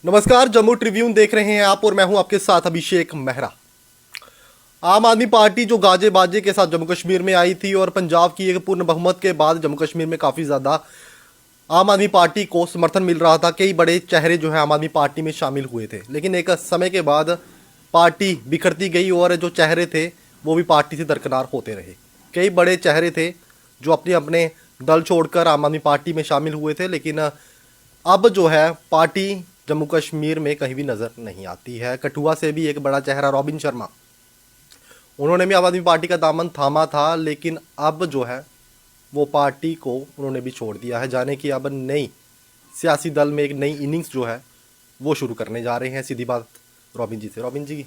नमस्कार, जम्मू ट्रिब्यून देख रहे हैं आप और मैं हूं आपके साथ अभिषेक मेहरा। आम आदमी पार्टी जो गाजे बाजे के साथ जम्मू कश्मीर में आई थी और पंजाब की एक पूर्ण बहुमत के बाद जम्मू कश्मीर में काफ़ी ज़्यादा आम आदमी पार्टी को समर्थन मिल रहा था। कई बड़े चेहरे जो है आम आदमी पार्टी में शामिल हुए थे, लेकिन एक समय के बाद पार्टी बिखरती गई और जो चेहरे थे वो भी पार्टी से दरकिनार होते रहे। कई बड़े चेहरे थे जो अपने अपने दल छोड़कर आम आदमी पार्टी में शामिल हुए थे, लेकिन अब जो है पार्टी जम्मू कश्मीर में कहीं भी नज़र नहीं आती है। कठुआ से भी एक बड़ा चेहरा रॉबिन शर्मा, उन्होंने भी आम आदमी पार्टी का दामन थामा था, लेकिन अब जो है वो पार्टी को उन्होंने भी छोड़ दिया है। जाने कि अब नई सियासी दल में एक नई इनिंग्स जो है वो शुरू करने जा रहे हैं। सीधी बात रॉबिन जी से। रॉबिन जी,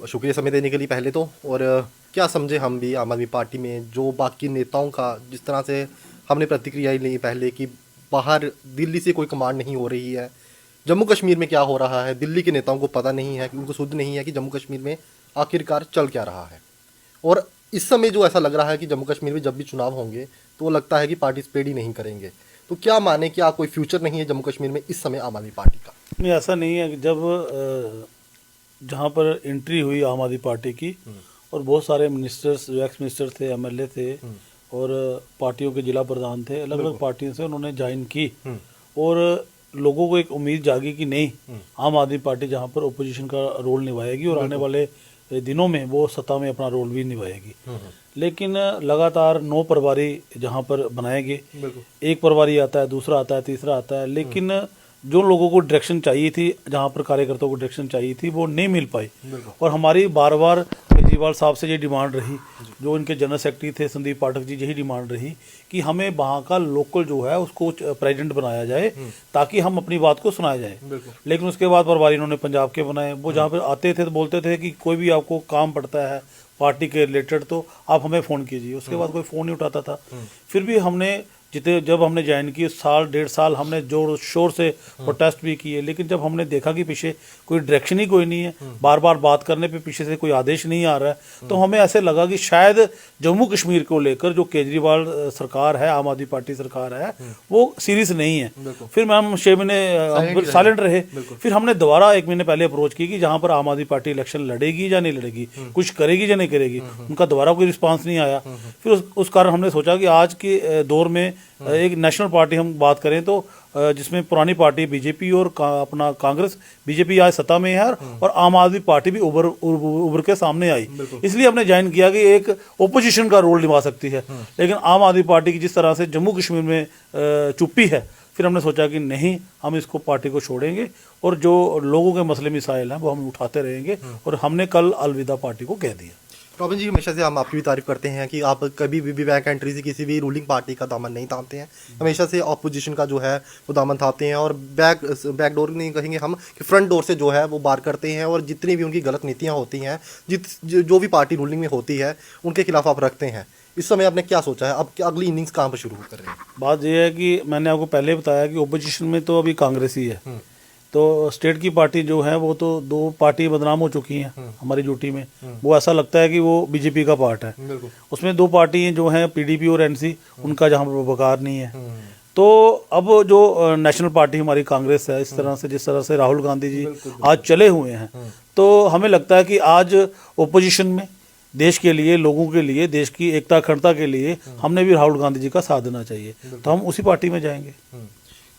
शुक्रिया समय देने के लिए पहले तो। और क्या समझे हम भी आम आदमी पार्टी में जो बाकी नेताओं का जिस तरह से हमने प्रतिक्रिया ली पहले कि बाहर दिल्ली से कोई कमांड नहीं हो रही है, जम्मू कश्मीर में क्या हो रहा है दिल्ली के नेताओं को पता नहीं है, कि उनको सुध नहीं है कि जम्मू कश्मीर में आखिरकार चल क्या रहा है। और इस समय जो ऐसा लग रहा है कि जम्मू कश्मीर में जब भी चुनाव होंगे तो वो लगता है कि पार्टिसिपेट ही नहीं करेंगे। तो क्या माने, क्या कोई फ्यूचर नहीं है जम्मू कश्मीर में इस समय आम आदमी पार्टी का? नहीं, ऐसा नहीं है। जब जहाँ पर एंट्री हुई आम आदमी पार्टी की और बहुत सारे मिनिस्टर्स, एक्स मिनिस्टर थे, एमएलए थे और पार्टियों के जिला प्रधान थे, अलग अलग पार्टियों से उन्होंने ज्वाइन की और लोगों को एक उम्मीद जागी कि नहीं, आम आदमी पार्टी जहाँ पर ओपोजिशन का रोल निभाएगी और आने वाले दिनों में वो सत्ता में अपना रोल भी निभाएगी। लेकिन लगातार 9 प्रभारी जहाँ पर बनाएंगे, एक प्रभारी आता है, दूसरा आता है, तीसरा आता है, लेकिन जो लोगों को डायरेक्शन चाहिए थी, जहाँ पर कार्यकर्ताओं को डायरेक्शन चाहिए थी, वो नहीं मिल पाई। और हमारी बार बार केजरीवाल साहब से ये डिमांड रही, जो इनके जनरल सेक्रेटरी थे संदीप पाठक जी, यही डिमांड रही कि हमें वहाँ का लोकल जो है उसको प्रेसिडेंट बनाया जाए ताकि हम अपनी बात को सुनाया जाए। लेकिन उसके बाद प्रभारी इन्होंने पंजाब के बनाए। वो जहाँ पर आते थे तो बोलते थे कि कोई भी आपको काम पड़ता है पार्टी के रिलेटेड तो आप हमें फ़ोन कीजिए। उसके बाद कोई फ़ोन नहीं उठाता था। फिर भी हमने जब हमने ज्वाइन की, साल 1.5 हमने जोर शोर से प्रोटेस्ट भी किए, लेकिन जब हमने देखा कि पीछे कोई डायरेक्शन ही कोई नहीं है, बार बार बात करने पे पीछे से कोई आदेश नहीं आ रहा है, तो हमें ऐसे लगा कि शायद जम्मू कश्मीर को लेकर जो केजरीवाल सरकार है, आम आदमी पार्टी सरकार है, वो सीरियस नहीं है। फिर हम 6 महीने साइलेंट रहे। फिर हमने दोबारा 1 महीने पहले अप्रोच की कि जहाँ पर आम आदमी पार्टी इलेक्शन लड़ेगी या नहीं लड़ेगी, कुछ करेगी या नहीं करेगी। उनका दोबारा कोई रिस्पॉन्स नहीं आया। फिर उस कारण हमने सोचा कि आज के दौर में एक नेशनल पार्टी हम बात करें तो जिसमें पुरानी पार्टी बीजेपी और अपना कांग्रेस, बीजेपी आज सत्ता में है और आम आदमी पार्टी भी उभर के सामने आई, इसलिए हमने ज्वाइन किया कि एक ओपोजिशन का रोल निभा सकती है। लेकिन आम आदमी पार्टी की जिस तरह से जम्मू कश्मीर में चुप्पी है, फिर हमने सोचा कि नहीं, हम इसको पार्टी को छोड़ेंगे और जो लोगों के मसले मिसाइल हैं वो हम उठाते रहेंगे। और हमने कल अलविदा पार्टी को कह दिया। रॉबिन जी, हमेशा से हम आपकी भी तारीफ करते हैं कि आप कभी भी बैक एंट्री से किसी भी रूलिंग पार्टी का दामन नहीं थामते हैं, हमेशा से अपोजिशन का जो है वो दामन थामते हैं और बैक डोर नहीं कहेंगे हम, कि फ्रंट डोर से जो है वो बार करते हैं और जितनी भी उनकी गलत नीतियाँ होती हैं, जो भी पार्टी रूलिंग में होती है उनके खिलाफ आप रखते हैं। इस समय आपने क्या सोचा है, अब अगली इनिंग्स कहाँ पर शुरू कर रहे हैं? बात यह है कि मैंने आपको पहले बताया कि ओपोजिशन में तो अभी कांग्रेस ही है, तो स्टेट की पार्टी जो है वो तो 2 पार्टी बदनाम हो चुकी हैं हमारी यूटी में। वो ऐसा लगता है कि वो बीजेपी का पार्ट है। उसमें 2 पार्टी जो हैं पीडीपी और एनसी, उनका जहाँ पर बकार नहीं है। तो अब जो नेशनल पार्टी हमारी कांग्रेस है, इस तरह से जिस तरह से राहुल गांधी जी आज चले हुए हैं, तो हमें लगता है कि आज ओपोजिशन में देश के लिए, लोगों के लिए, देश की एकता अखंडता के लिए हमने भी राहुल गांधी जी का साथ देना चाहिए, तो हम उसी पार्टी में जाएंगे।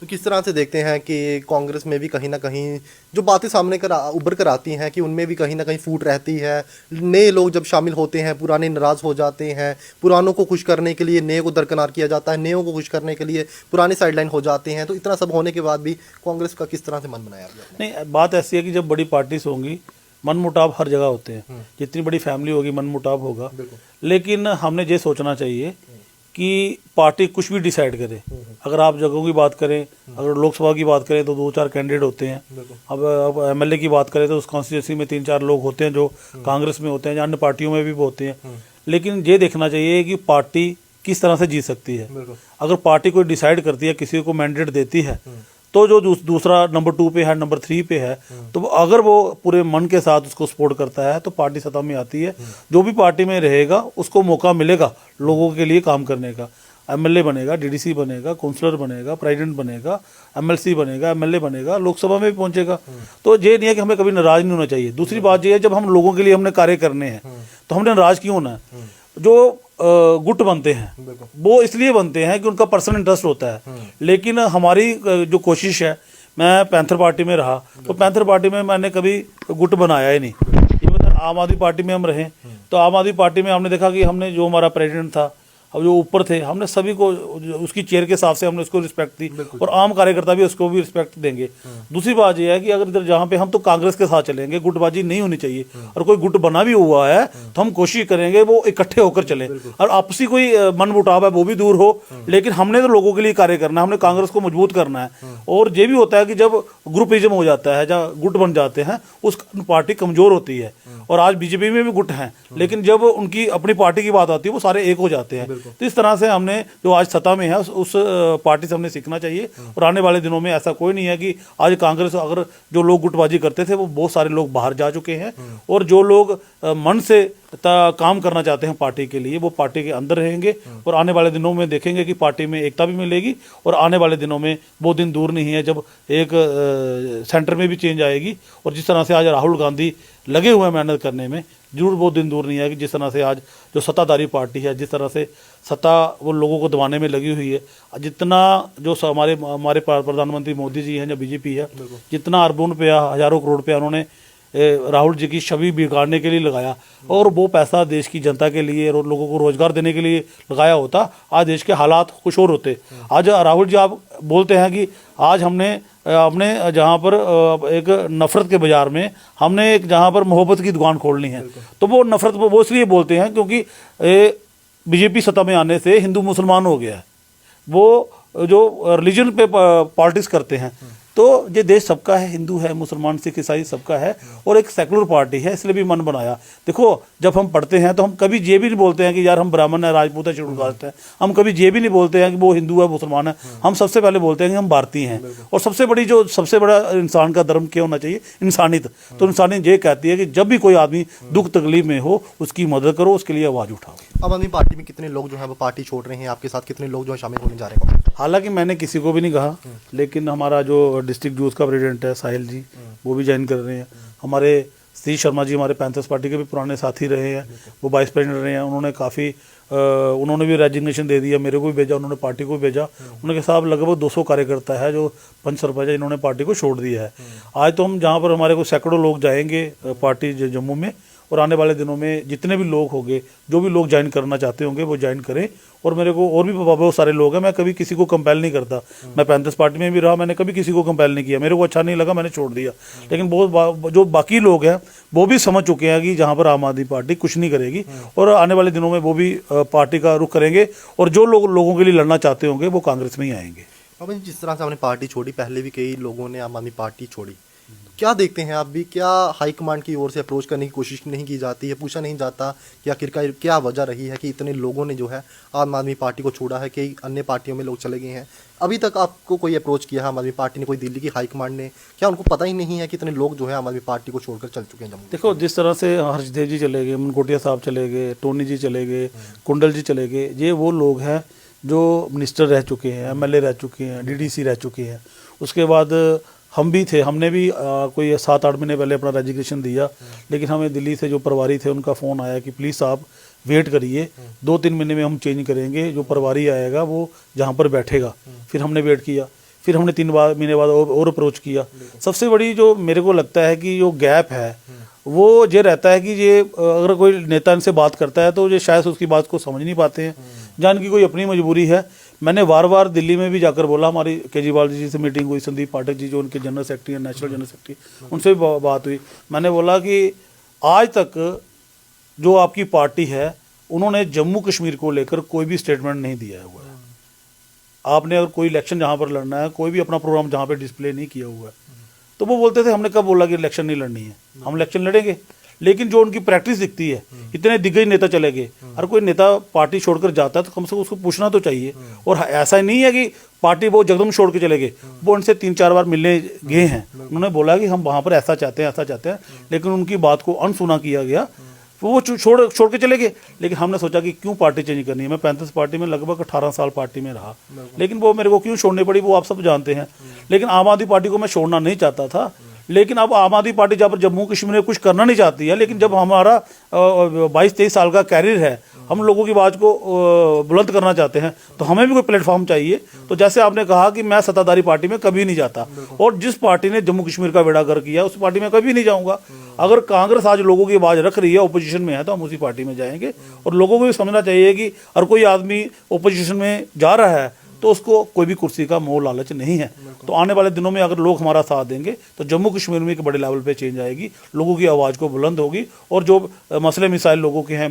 तो किस तरह से देखते हैं कि कांग्रेस में भी कहीं ना कहीं जो बातें सामने उभर कर आती हैं कि उनमें भी कहीं ना कहीं फूट रहती है, नए लोग जब शामिल होते हैं पुराने नाराज़ हो जाते हैं, पुरानों को खुश करने के लिए नए को दरकिनार किया जाता है, नएों को खुश करने के लिए पुराने साइडलाइन हो जाते हैं। तो इतना सब होने के बाद भी कांग्रेस का किस तरह से मन बनाया गया? नहीं, बात ऐसी है कि जब बड़ी पार्टीज होंगी, मन मुटाव हर जगह होते हैं, जितनी बड़ी फैमिली होगी मन मुटाव होगा। लेकिन हमने ये सोचना चाहिए कि पार्टी कुछ भी डिसाइड करे। अगर आप जगहों की बात करें, अगर लोकसभा की बात करें तो 2-4 कैंडिडेट होते हैं। अब एमएलए की बात करें तो उस कॉन्स्टिट्यूंसी में 3-4 लोग होते हैं जो कांग्रेस में होते हैं, अन्य पार्टियों में भी होते हैं। लेकिन ये देखना चाहिए कि पार्टी किस तरह से जीत सकती है। अगर पार्टी कोई डिसाइड करती है, किसी को मैंडेट देती है, तो जो दूसरा नंबर 2 पे है, नंबर 3 पे है, तो अगर वो पूरे मन के साथ उसको सपोर्ट करता है तो पार्टी सत्ता में आती है। जो भी पार्टी में रहेगा उसको मौका मिलेगा लोगों के लिए काम करने का। एमएलए बनेगा, डीडीसी बनेगा, काउंसलर बनेगा, प्रेसिडेंट बनेगा, एमएलसी बनेगा, एमएलए बनेगा, लोकसभा में भी पहुंचेगा। तो ये नहीं है कि हमें कभी नाराज नहीं होना चाहिए। दूसरी बात ये है, जब हम लोगों के लिए हमने कार्य करने हैं तो हमने नाराज क्यों होना है। जो गुट बनते हैं वो इसलिए बनते हैं कि उनका पर्सनल इंटरेस्ट होता है, लेकिन हमारी जो कोशिश है, मैं पैंथर पार्टी में रहा तो पैंथर पार्टी में मैंने कभी गुट बनाया ही नहीं। इवन आम आदमी पार्टी में हम रहे तो आम आदमी पार्टी में हमने देखा कि हमने जो हमारा प्रेसिडेंट था, अब जो ऊपर थे, हमने सभी को उसकी चेयर के हिसाब से हमने उसको रिस्पेक्ट दी और आम कार्यकर्ता भी उसको भी रिस्पेक्ट देंगे। दूसरी बात यह है कि अगर इधर जहाँ पे हम तो कांग्रेस के साथ चलेंगे, गुटबाजी नहीं होनी चाहिए, और कोई गुट बना भी हुआ है तो हम कोशिश करेंगे वो इकट्ठे होकर चले और आपसी कोई मन मुटाव है वो भी दूर हो। लेकिन हमने तो लोगों के लिए कार्य करना है, हमने कांग्रेस को मजबूत करना है। और ये भी होता है कि जब ग्रुपिज्म हो जाता है, जब गुट बन जाते हैं, उस पार्टी कमजोर होती है। और आज बीजेपी में भी गुट हैं, लेकिन जब उनकी अपनी पार्टी की बात आती है वो सारे एक हो जाते हैं। तो इस तरह से हमने जो आज सत्ता में है उस पार्टी से हमने सीखना चाहिए। और आने वाले दिनों में ऐसा कोई नहीं है कि आज कांग्रेस, अगर जो लोग गुटबाजी करते थे वो बहुत सारे लोग बाहर जा चुके हैं, और जो लोग मन से काम करना चाहते हैं पार्टी के लिए वो पार्टी के अंदर रहेंगे। और आने वाले दिनों में देखेंगे कि पार्टी में एकता भी मिलेगी। और आने वाले दिनों में वो दिन दूर नहीं है जब एक सेंटर में भी चेंज आएगी। और जिस तरह से आज राहुल गांधी लगे हुए हैं मेहनत करने में, जरूर वो दिन दूर नहीं है कि जिस तरह से आज जो सत्ताधारी पार्टी है, जिस तरह से सत्ता वो लोगों को दबाने में लगी हुई है, जितना जो हमारे प्रधानमंत्री मोदी जी हैं या बीजेपी है, जितना अरबों रुपया, हजारों करोड़ रुपया उन्होंने राहुल जी की छवि बिगाड़ने के लिए लगाया, और वो पैसा देश की जनता के लिए और लोगों को रोजगार देने के लिए लगाया होता, आज देश के हालात कुछ और होते। आज राहुल जी आप बोलते हैं कि आज हमने अपने जहाँ पर एक नफरत के बाजार में हमने एक जहाँ पर मोहब्बत की दुकान खोलनी है, तो वो नफरत वो इसलिए बोलते हैं क्योंकि बीजेपी सत्ता में आने से हिंदू मुसलमान हो गया है। वो जो रिलीजन पे पॉलिटिक्स करते हैं। तो ये देश सबका है, हिंदू है, मुसलमान, सिख, ईसाई सबका है, और एक सेकुलर पार्टी है, इसलिए भी मन बनाया। देखो जब हम पढ़ते हैं तो हम कभी ये भी नहीं बोलते हैं कि यार हम ब्राह्मण है, राजपूत है, शेड्यूल कास्ट है। हम कभी ये भी नहीं बोलते हैं कि वो हिंदू है, मुसलमान है। हम सबसे पहले बोलते हैं कि हम भारतीय हैं। और सबसे बड़ा इंसान का धर्म क्या होना चाहिए? इंसानियत। तो इंसानियत ये कहती है कि जब भी कोई आदमी दुख तकलीफ में हो उसकी मदद करो, उसके लिए आवाज़ उठाओ। आम आदमी पार्टी में कितने लोग जो है वो पार्टी छोड़ रहे हैं, आपके साथ कितने लोग जो है शामिल होने जा रहे हैं? हालांकि मैंने किसी को भी नहीं कहा, लेकिन हमारा जो डिस्ट्रिक्ट यूथ का प्रेसिडेंट है साहिल जी, वो भी ज्वाइन कर रहे हैं। हमारे सी शर्मा जी हमारे पैंथर्स पार्टी के भी पुराने साथी रहे हैं, वो वाइस प्रेसिडेंट रहे हैं। उन्होंने भी रेजिग्नेशन दे दिया, मेरे को भी भेजा, उन्होंने पार्टी को भी भेजा। उनके साथ लगभग 200 कार्यकर्ता है जो पंच सरपंच है, इन्होंने पार्टी को छोड़ दिया है। आज तो हम जहाँ पर हमारे को सैकड़ों लोग जाएंगे पार्टी जम्मू में, और आने वाले दिनों में जितने भी लोग होंगे, जो भी लोग ज्वाइन करना चाहते होंगे वो ज्वाइन करें। और मेरे को और भी बहुत सारे लोग हैं, मैं कभी किसी को कंपेल नहीं करता। मैं पैंथर्स पार्टी में भी रहा, मैंने कभी किसी को कंपेल नहीं किया, मेरे को अच्छा नहीं लगा मैंने छोड़ दिया। लेकिन बहुत जो बाकी लोग हैं वो भी समझ चुके हैं कि जहाँ पर आम आदमी पार्टी कुछ नहीं करेगी, और आने वाले दिनों में वो भी पार्टी का रुख करेंगे। और जो लोगों के लिए लड़ना चाहते होंगे वो कांग्रेस में ही आएंगे। अब जिस तरह से हमने पार्टी छोड़ी, पहले भी कई लोगों ने आम आदमी पार्टी छोड़ी, क्या देखते हैं आप भी? क्या हाईकमांड की ओर से अप्रोच करने की कोशिश नहीं की जाती है, पूछा नहीं जाता कि आखिरकार क्या वजह रही है कि इतने लोगों ने जो है आम आदमी पार्टी को छोड़ा है, कई अन्य पार्टियों में लोग चले गए हैं? अभी तक आपको कोई अप्रोच किया है आम आदमी पार्टी ने, कोई दिल्ली की हाईकमांड ने? क्या उनको पता ही नहीं है कि इतने लोग जो है आम आदमी पार्टी को छोड़कर चल चुके हैं जम्मू? देखो जिस तरह से हर्षदेव जी चले गए, मनकोटिया साहब चले गए, टोनी जी चले गए, कुंडल जी चले गए, ये वो लोग हैं जो मिनिस्टर रह चुके हैं, एमएलए रह चुके हैं, डीडीसी रह चुके हैं। उसके बाद हम भी थे, हमने भी कोई 7-8 महीने पहले अपना रेजिग्नेशन दिया। लेकिन हमें दिल्ली से जो प्रभारी थे उनका फ़ोन आया कि प्लीज़ आप वेट करिए, 2-3 महीने में हम चेंज करेंगे, जो प्रभारी आएगा वो जहाँ पर बैठेगा। फिर हमने वेट किया, फिर हमने 3 महीने बाद और अप्रोच किया। सबसे बड़ी जो मेरे को लगता है कि जो गैप है वो ये रहता है कि ये अगर कोई नेता इनसे बात करता है तो ये शायद उसकी बात को समझ नहीं पाते हैं, या इनकी कोई अपनी मजबूरी है। मैंने बार दिल्ली में भी जाकर बोला, हमारी केजरीवाल जी से मीटिंग हुई, संदीप पाठक जी जो उनके जनरल सेक्रेटरी हैं, नेशनल जनरल सेक्रेटरी, उनसे भी बात हुई। मैंने बोला कि आज तक जो आपकी पार्टी है उन्होंने जम्मू कश्मीर को लेकर कोई भी स्टेटमेंट नहीं दिया हुआ है। आपने अगर कोई इलेक्शन जहाँ पर लड़ना है, कोई भी अपना प्रोग्राम जहाँ पर डिस्प्ले नहीं किया हुआ है, तो वो बोलते थे हमने कब बोला कि इलेक्शन नहीं लड़नी है, हम इलेक्शन लड़ेंगे। लेकिन जो उनकी प्रैक्टिस दिखती है, इतने दिग्गज नेता चले गए, हर कोई नेता पार्टी छोड़कर जाता है तो कम से कम उसको पूछना तो चाहिए। और ऐसा ही नहीं है कि पार्टी वो जगदम छोड़ के चले गए, वो उनसे 3-4 बार मिलने गए हैं, उन्होंने बोला कि हम वहाँ पर ऐसा चाहते हैं, ऐसा चाहते हैं, लेकिन उनकी बात को अनसुना किया गया। वो छोड़ के चले गए। लेकिन हमने सोचा कि क्यों पार्टी चेंज करनी है। मैं 35 पार्टी में लगभग 18 साल पार्टी में रहा, लेकिन वो मेरे को क्यों छोड़नी पड़ी वो आप सब जानते हैं। लेकिन आम आदमी पार्टी को मैं छोड़ना नहीं चाहता था। लेकिन अब आम आदमी पार्टी जहाँ पर जम्मू कश्मीर में कुछ करना नहीं चाहती है, लेकिन जब हमारा 22-23 साल का कैरियर है, हम लोगों की आवाज़ को बुलंद करना चाहते हैं, तो हमें भी कोई प्लेटफॉर्म चाहिए। तो जैसे आपने कहा कि मैं सत्ताधारी पार्टी में कभी नहीं जाता, और जिस पार्टी ने जम्मू कश्मीर का बेड़ा गर्क किया उस पार्टी में कभी नहीं जाऊंगा। अगर कांग्रेस आज लोगों की आवाज़ रख रही है, ओपोजिशन में है, तो हम उसी पार्टी में जाएंगे। और लोगों को भी समझना चाहिए कि हर कोई आदमी ओपोजिशन में जा रहा है तो उसको कोई भी कुर्सी का मोह लालच नहीं है। तो आने वाले दिनों में अगर लोग हमारा साथ देंगे तो जम्मू कश्मीर में एक बड़े लेवल पे चेंज आएगी, लोगों की आवाज़ को बुलंद होगी, और जो मसले मिसाइल लोगों के हैं,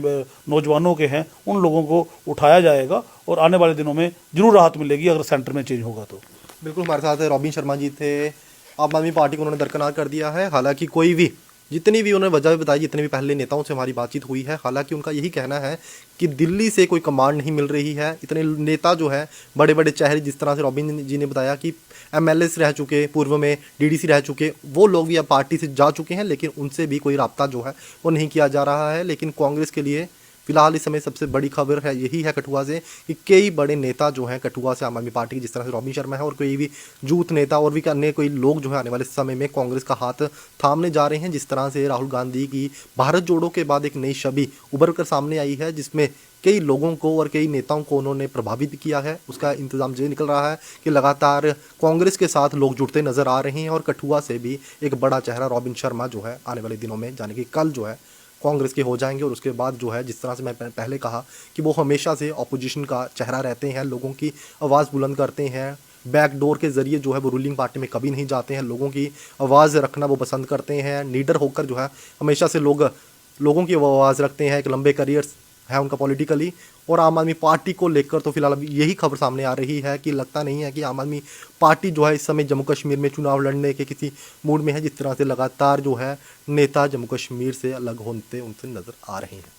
नौजवानों के हैं, उन लोगों को उठाया जाएगा, और आने वाले दिनों में जरूर राहत मिलेगी अगर सेंटर में चेंज होगा तो। बिल्कुल, हमारे साथ रॉबिन शर्मा जी थे, आम आदमी पार्टी को उन्होंने दरकिनार कर दिया है। हालांकि कोई भी जितनी भी उन्होंने वजह बताई, जितने भी पहले नेताओं से हमारी बातचीत हुई है, हालांकि उनका यही कहना है कि दिल्ली से कोई कमांड नहीं मिल रही है। इतने नेता जो है बड़े बड़े चेहरे, जिस तरह से रॉबिन जी ने बताया कि एमएलए रह चुके, पूर्व में डीडीसी रह चुके, वो लोग भी अब पार्टी से जा चुके हैं, लेकिन उनसे भी कोई राब्ता जो है वो नहीं किया जा रहा है। लेकिन कांग्रेस के लिए फिलहाल इस समय सबसे बड़ी खबर है यही है कठुआ से, कि कई बड़े नेता जो हैं कठुआ से आम आदमी पार्टी की, जिस तरह से रॉबिन शर्मा है, और कोई भी यूथ नेता और भी अन्य कोई लोग जो है आने वाले समय में कांग्रेस का हाथ थामने जा रहे हैं। जिस तरह से राहुल गांधी की भारत जोड़ो के बाद एक नई छवि उभर कर सामने आई है, जिसमें कई लोगों को और कई नेताओं को उन्होंने प्रभावित किया है। उसका इंतजाम ये निकल रहा है कि लगातार कांग्रेस के साथ लोग जुड़ते नजर आ रहे हैं, और कठुआ से भी एक बड़ा चेहरा रॉबिन शर्मा जो है आने वाले दिनों में, यानी कि कल जो है कांग्रेस के हो जाएंगे। और उसके बाद जो है, जिस तरह से मैं पहले कहा कि वो हमेशा से ऑपोजिशन का चेहरा रहते हैं, लोगों की आवाज़ बुलंद करते हैं, बैकडोर के ज़रिए जो है वो रूलिंग पार्टी में कभी नहीं जाते हैं, लोगों की आवाज़ रखना वो पसंद करते हैं, लीडर होकर जो है हमेशा से लोगों की वो आवाज़ रखते हैं। एक लंबे करियर है उनका पॉलिटिकली। और आम आदमी पार्टी को लेकर तो फिलहाल अभी यही खबर सामने आ रही है कि लगता नहीं है कि आम आदमी पार्टी जो है इस समय जम्मू कश्मीर में चुनाव लड़ने के किसी मूड में है, जिस तरह से लगातार जो है नेता जम्मू कश्मीर से अलग होते उनसे नज़र आ रहे हैं।